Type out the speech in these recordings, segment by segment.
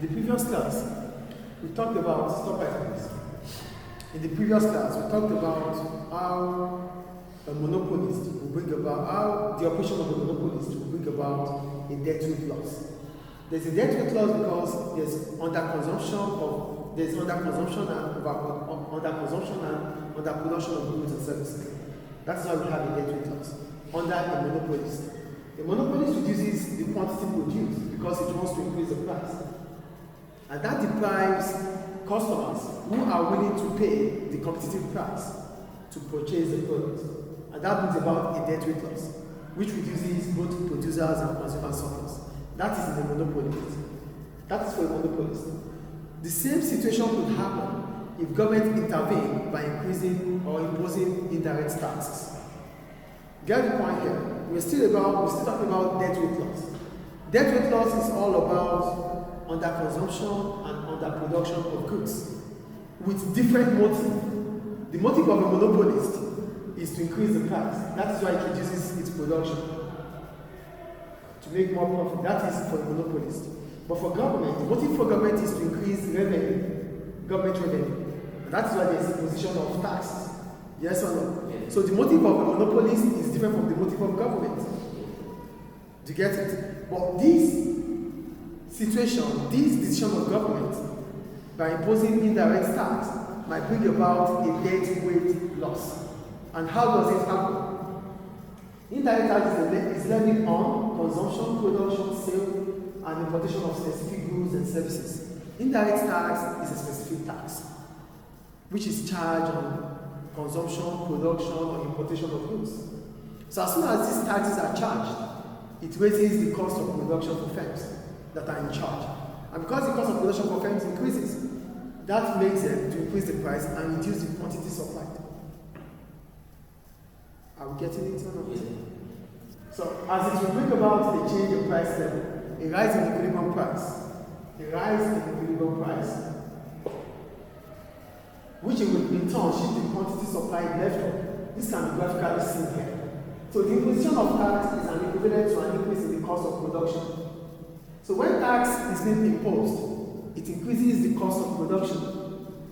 In the previous class, we talked about, stop right please. In the previous class, we talked about how a monopolist will bring about, how the operation of a monopolist will bring about a deadweight loss. There's a deadweight loss because there's underconsumption and underproduction of goods and services. That's why we have a deadweight loss under a monopolist. A monopolist reduces the quantity produced because it wants to increase the price. And that deprives customers who are willing to pay the competitive price to purchase the product. And that brings about a deadweight loss, which reduces both producers and consumer surplus. That is in the monopolist. That is for a monopolist. The same situation could happen if government intervene by increasing or imposing indirect taxes. Get the point here. We're still talking about deadweight loss. Deadweight loss is all about underconsumption and underproduction of goods with different motive. The motive of a monopolist is to increase the price. That is why it reduces its production to make more profit. That is for a monopolist. But for government, the motive for government is to increase revenue, government revenue. And that is why there is imposition of taxes. Yes or no? Yes. So the motive of a monopolist is different from the motive of government. Do you get it? But this situation, this decision of government, by imposing indirect tax, might bring about a deadweight loss. And how does it happen? Indirect tax is levied on consumption, production, sale, and importation of specific goods and services. Indirect tax is a specific tax, which is charged on consumption, production, or importation of goods. So as soon as these taxes are charged, it raises the cost of production for firms that are in charge. And because the cost of production for firms increases, that makes them to increase the price and reduce the quantity supplied. Are we getting it or not? Yeah. So as it will bring about a change in price level, a rise in equilibrium price, which will in turn shift the quantity supplied left over. This can be graphically seen here. So the imposition of tax is an equivalent to an increase in the cost of production. So when tax is being imposed, it increases the cost of production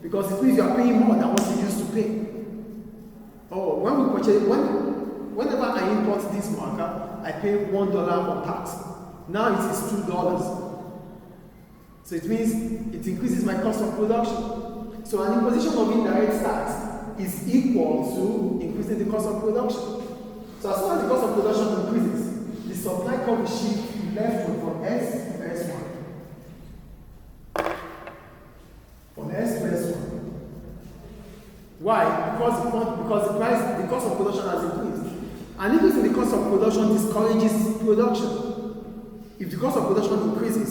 because it means you are paying more than what you used to pay. Or whenever I import this marker, I pay $1 for tax. Now it is $2. So it means it increases my cost of production. So an imposition of indirect tax is equal to increasing the cost of production. So as soon as the cost of production increases, the supply curve will shift left from S to S1. From S to S1. Why? Because the cost of production has increased. And increase in the cost of production discourages production. If the cost of production increases,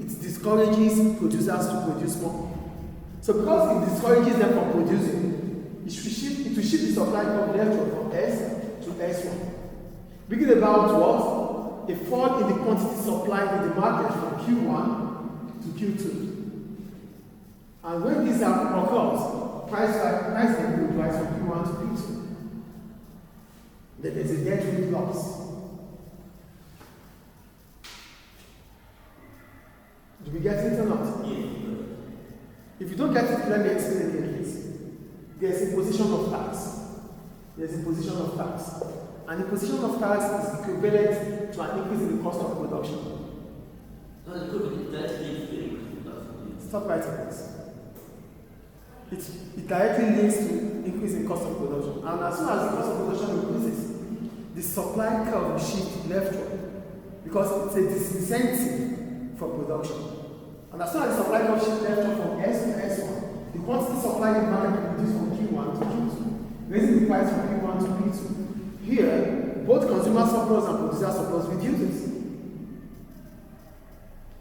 it discourages producers to produce more. So because it discourages them from producing, it will shift the supply curve left from S to S1. Bringing about what? A fall in the quantity supplied in the market from Q1 to Q2. And when this occurs, price will rise from Q1 to Q2. Then there's a deadweight loss. Do we get it or not? Yeah. If you don't get it, let me explain again, please. There's imposition of tax. And imposition of tax is equivalent to an increase in the cost of production. Stop writing this. It directly links to increase in cost of production. And as soon as the cost of production increases, the supply curve will shift leftward because it's a disincentive for production. And as soon as the supply curve shifts leftward from S to S1, the quantity supplied in the market will reduce from Q1 to Q2, raising the price from Q1 to Q2. Here, both consumer surplus and producer surplus reduces.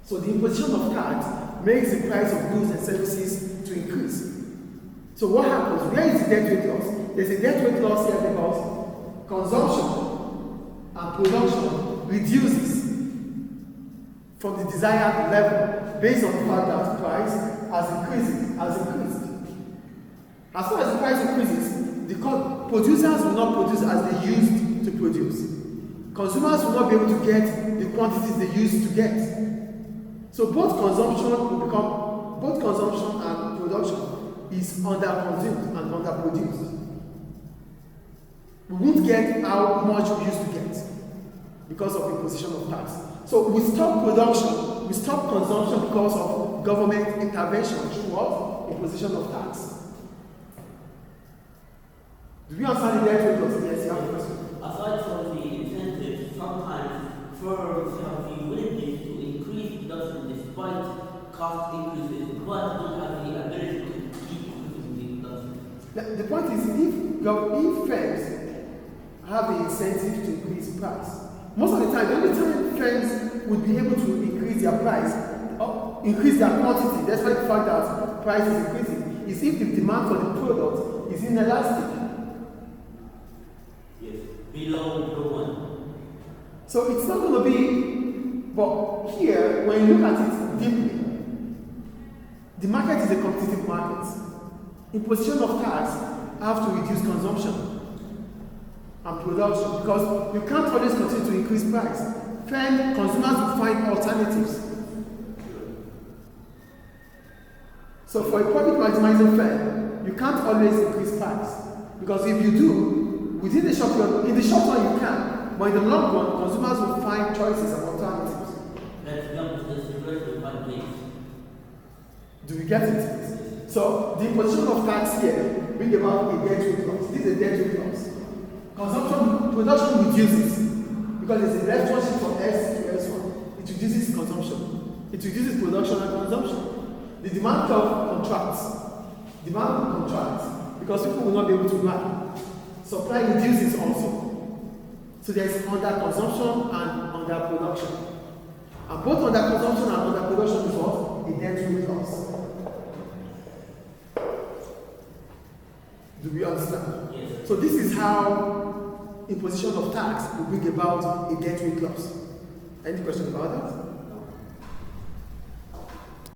So the imposition of tax makes the price of goods and services to increase. So what happens? Where is the deadweight loss? There's a deadweight loss here because consumption and production reduces from the desired level based on the fact that the price has increased. As soon as the price increases, the producers will not produce as they used to produce. Consumers will not be able to get the quantities they used to get. So both consumption and production is under-consumed and under-produced. We won't get how much we used to get because of imposition of tax. So we stop production, we stop consumption because of government intervention through what? Imposition of tax. Do we understand the debt rate? Yes, you have a question. Aside from the incentives, sometimes firms have the willingness to increase production despite cost increases, but don't have the ability to keep increasing the production. The point is, if firms have the incentive to increase price, most of the time, the only time firms would be able to increase their price, or increase their quantity, despite the fact that price is increasing, is if the demand for the product is inelastic. Yes, below the one. So it's not going to be, but here, when you look at it deeply, the market is a competitive market. Imposition of tax have to reduce consumption and production because you can't always continue to increase price. Consumers will find alternatives. So for a profit maximizing firm, you can't always increase price because if you do, in the short run you can, but in the long run, consumers will find choices and alternatives. Do we get it? So the imposition of tax here bring about a deadweight loss. This is a deadweight loss. Production reduces because there's a relationship from S to S1. It reduces consumption. It reduces production and consumption. The demand curve contracts. Demand will contract because people will not be able to buy. Supply reduces also. So there's under-consumption and under-production. And both under-consumption and under-production is what? A deadweight loss. Do we understand? Yes. So this is how imposition of tax will bring about a deadweight loss. Any question about that?